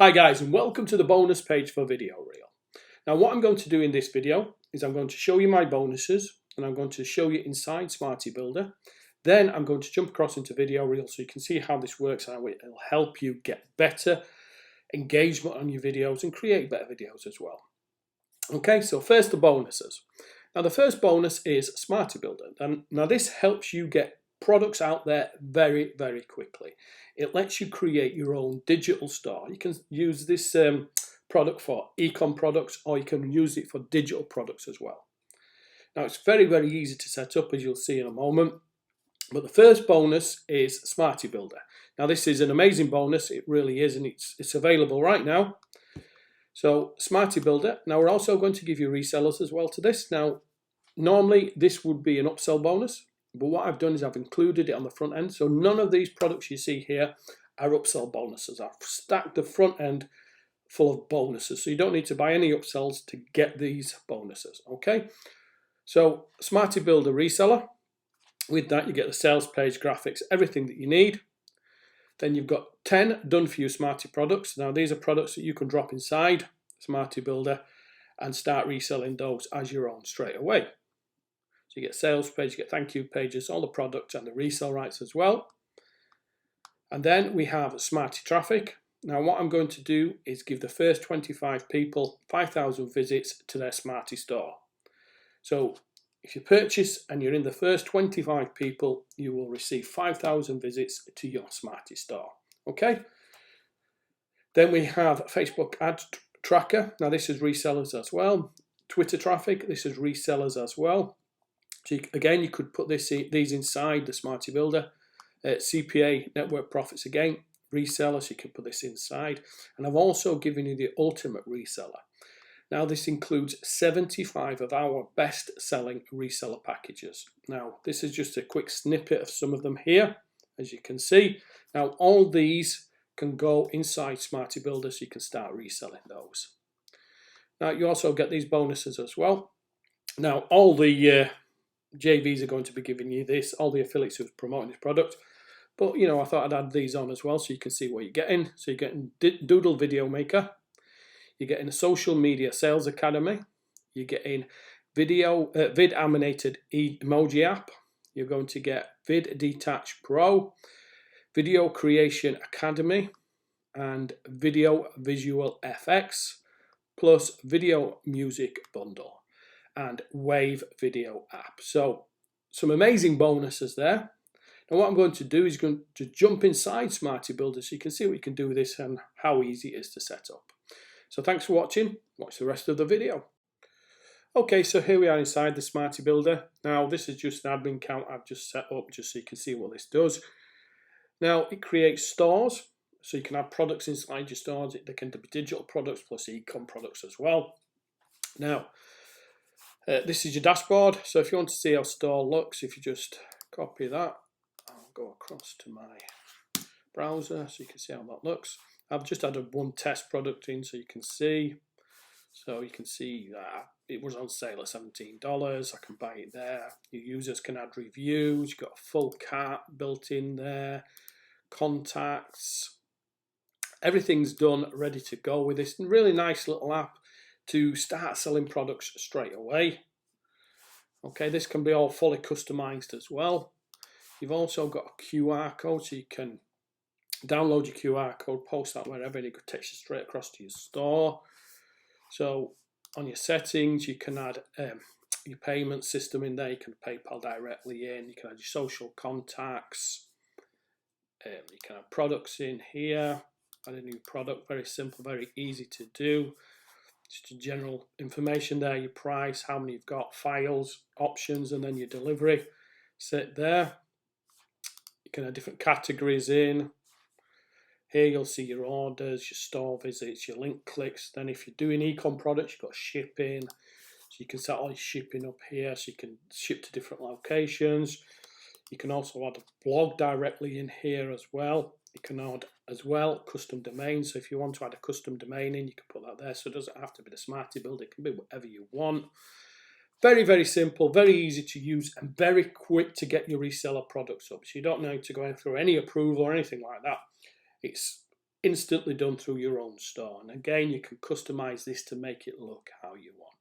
Hi guys, and welcome to the bonus page for Videoreel. Now what I'm going to do in this video is I'm going to show you my bonuses and I'm going to show you inside Smarty Builder. Then I'm going to jump across into Videoreel so you can see how this works and how it'll help you get better engagement on your videos and create better videos as well. Okay, so first the bonuses. Now the first bonus is Smarty Builder. And now this helps you get products out there very, very quickly. It lets you create your own digital store. You can use this product for e-com products, or you can use it for digital products as well. Now it's very, very easy to set up, as you'll see in a moment. But the first bonus is Smarty Builder. Now this is an amazing bonus, it really is, and it's available right now. So Smarty Builder. Now we're also going to give you resellers as well to this. Now normally this would be an upsell bonus, but what I've done is I've included it on the front end. So none of these products you see here are upsell bonuses. I've stacked the front end full of bonuses. So you don't need to buy any upsells to get these bonuses. Okay. So Smarty Builder reseller. With that, you get the sales page, graphics, everything that you need. Then you've got 10 done for you Smarty products. Now these are products that you can drop inside Smarty Builder and start reselling those as your own straight away. So you get sales page, you get thank you pages, all the products and the resale rights as well. And then we have Smarty Traffic. Now what I'm going to do is give the first 25 people 5,000 visits to their Smarty store. So if you purchase and you're in the first 25 people, you will receive 5,000 visits to your Smarty store. Okay. Then we have Facebook ad tracker. Now this is resellers as well. Twitter traffic. This is resellers as well. So again, you could put these inside the Smarty Builder. CPA network profits again, reseller, so you can put this inside. And I've also given you the ultimate reseller. Now this includes 75 of our best selling reseller packages. Now this is just a quick snippet of some of them here, as you can see. Now all these can go inside Smarty Builder, so you can start reselling those. Now you also get these bonuses as well. Now all the JVs are going to be giving you this, all the affiliates who's promoting this product. But you know, I thought I'd add these on as well so you can see what you're getting. So you're getting Doodle Video Maker, you're getting a Social Media Sales Academy, you're getting Vid Animated Emoji App, you're going to get Vid Detach Pro, Video Creation Academy, and Video Visual FX, plus Video Music Bundle and Wave Video app. So some amazing bonuses there. Now what I'm going to do is going to jump inside Smarty Builder so you can see what you can do with this and how easy it is to set up. So thanks for watching. Watch the rest of the video. Okay, so here we are inside the Smarty Builder. Now this is just an admin account I've just set up just so you can see what this does. Now it creates stores, so you can have products inside your stores. They can be digital products plus e-com products as well. Now this is your dashboard, so if you want to see how store looks, if you just copy that, I'll go across to my browser so you can see how that looks. I've just added one test product in so you can see. So you can see that it was on sale at $17. I can buy it there. Your users can add reviews. You've got a full cart built in there, contacts. Everything's done, ready to go with this really nice little app to start selling products straight away. Okay, this can be all fully customized as well. You've also got a QR code, so you can download your QR code, post that wherever, and it could take you straight across to your store. So on your settings, you can add your payment system in there. You can PayPal directly in. You can add your social contacts. You can have products in here. Add a new product, very simple, very easy to do. Just your general information there, your price, how many you've got, files, options, and then your delivery. Set there. You can have different categories in. Here you'll see your orders, your store visits, your link clicks. Then if you're doing e-com products, you've got shipping. So you can set all your shipping up here so you can ship to different locations. You can also add a blog directly in here as well. You can add as well custom domains. So if you want to add a custom domain in, you can put that there. So it doesn't have to be the Smarty Builder. It can be whatever you want. Very, very simple, very easy to use, and very quick to get your reseller products up. So you don't need to go through any approval or anything like that. It's instantly done through your own store. And again, you can customize this to make it look how you want.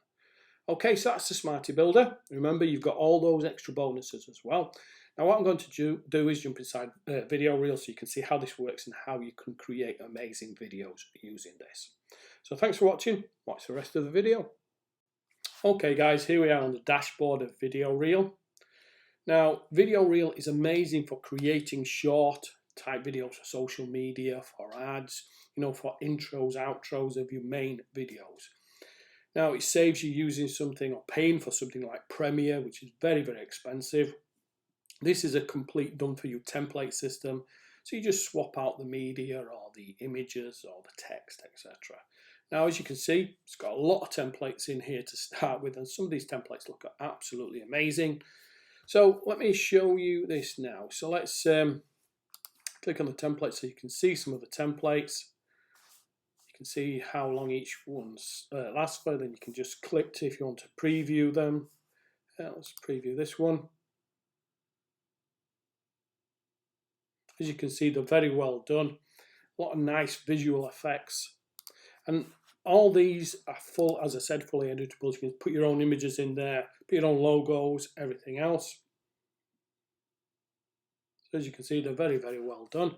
Okay, so that's the Smarty Builder. Remember, you've got all those extra bonuses as well. Now what I'm going to do is jump inside Videoreel so you can see how this works and how you can create amazing videos using this. So thanks for watching. Watch the rest of the video. Okay guys, here we are on the dashboard of Videoreel. Now Videoreel is amazing for creating short type videos for social media, for ads, for intros, outros of your main videos. Now it saves you using something or paying for something like Premiere, which is very, very expensive. This is a complete done for you template system. So you just swap out the media or the images or the text, etc. Now, as you can see, it's got a lot of templates in here to start with, and some of these templates look absolutely amazing. So let me show you this now. So let's click on the template so you can see some of the templates. You can see how long each one lasts for. Then you can just click to if you want to preview them. Let's preview this one. As you can see, they're very well done. A lot of nice visual effects. And all these are full, as I said, fully editable. You can put your own images in there, put your own logos, everything else. So as you can see, they're very, very well done.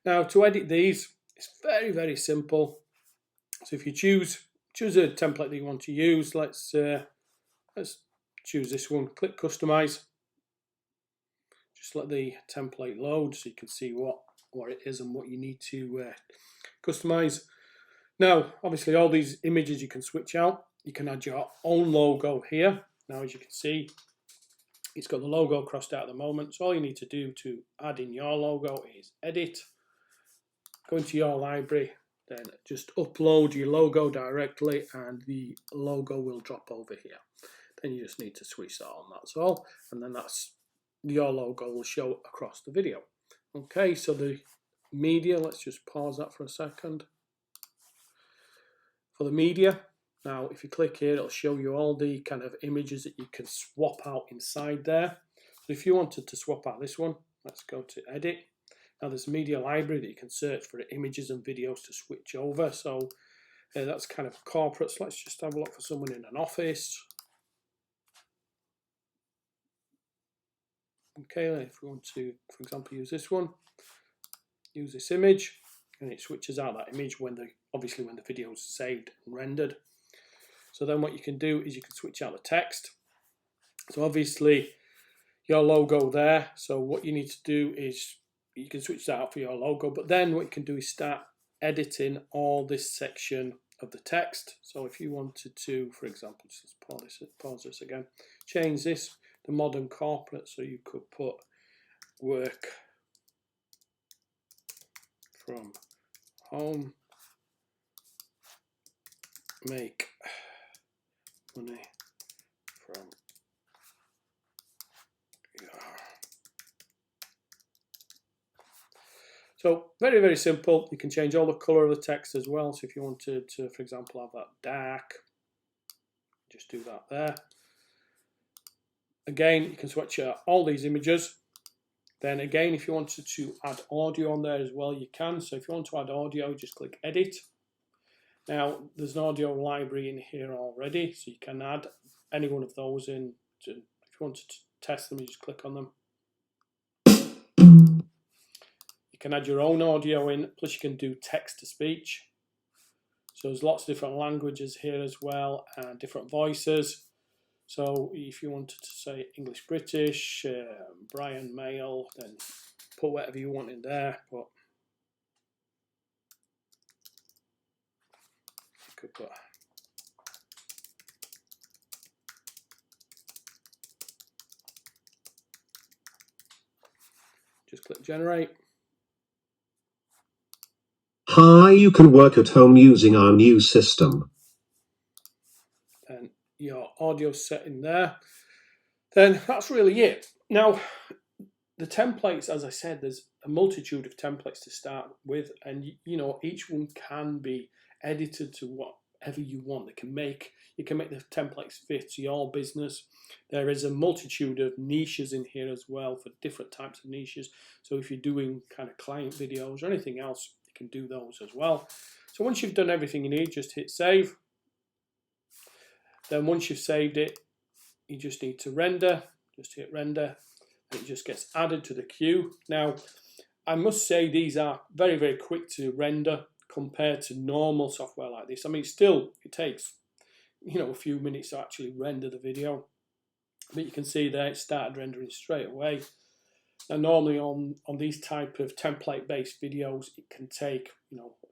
Now to edit these, it's very, very simple. So if you choose a template that you want to use, let's choose this one, click customize. Just let the template load so you can see what it is and what you need to customize. Now, obviously, all these images you can switch out. You can add your own logo here. Now, as you can see, it's got the logo crossed out at the moment. So all you need to do to add in your logo is edit, go into your library, then just upload your logo directly and the logo will drop over here. Then you just need to switch that on, that's all. And then your logo will show across the video. Okay, so the media, let's just pause that for a second. For the media, now if you click here, it'll show you all the kind of images that you can swap out inside there. So if you wanted to swap out this one, let's go to edit. Now there's a media library that you can search for images and videos to switch over. So that's kind of corporate. So let's just have a look for someone in an office. Okay, if we want to, for example, use this one, use this image, and it switches out that image obviously when the video is saved and rendered. So then what you can do is you can switch out the text. So obviously your logo there. So what you need to do is you can switch that out for your logo, but then what you can do is start editing all this section of the text. So if you wanted to, for example, just pause this again, change this to modern corporate, so you could put work from home, make money from your. So very, very simple. You can change all the color of the text as well. So if you wanted to, for example, have that dark, just do that there. Again, you can switch out all these images. Then again, if you wanted to add audio on there as well, you can. So if you want to add audio, just click edit. Now, there's an audio library in here already, so you can add any one of those in. If you wanted to test them, you just click on them. You can add your own audio in, plus you can do text to speech. So there's lots of different languages here as well, and different voices. So if you wanted to say English British, Brian male, then put whatever you want in there. But you could put just click generate. Hi, you can work at home using our new system. And your audio set in there. Then that's really it. Now, the templates, as I said, there's a multitude of templates to start with, and each one can be edited to whatever you want. You can make the templates fit your business. There is a multitude of niches in here as well for different types of niches. So if you're doing kind of client videos or anything else, you can do those as well. So once you've done everything you need, just hit save. Then once you've saved it, you just need to render. Just hit render. It just gets added to the queue. Now, I must say these are very, very quick to render compared to normal software like this. I mean, still, it takes, a few minutes to actually render the video. But you can see there it started rendering straight away. Now, normally on these type of template-based videos, it can take,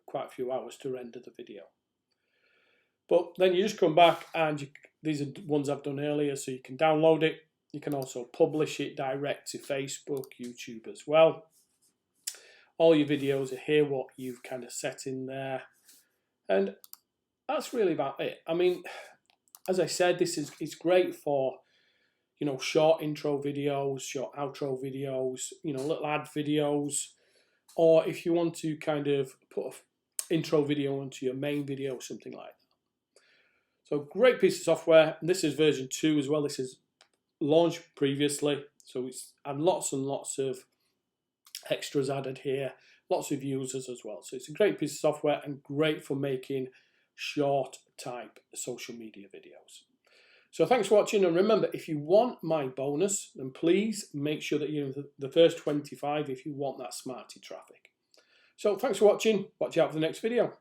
quite a few hours to render the video. But then you just come back and these are ones I've done earlier, so you can download it. You can also publish it direct to Facebook, YouTube as well. All your videos are here, what you've kind of set in there. And that's really about it. I mean, as I said, it's great for, short intro videos, short outro videos, little ad videos. Or if you want to kind of put an intro video onto your main video, something like that. So great piece of software. And this is version 2 as well. This is launched previously. So it's had lots and lots of extras added here. Lots of users as well. So it's a great piece of software and great for making short type social media videos. So thanks for watching, and remember, if you want my bonus, then please make sure that you're the first 25 if you want that Smarty Traffic. So thanks for watching. Watch out for the next video.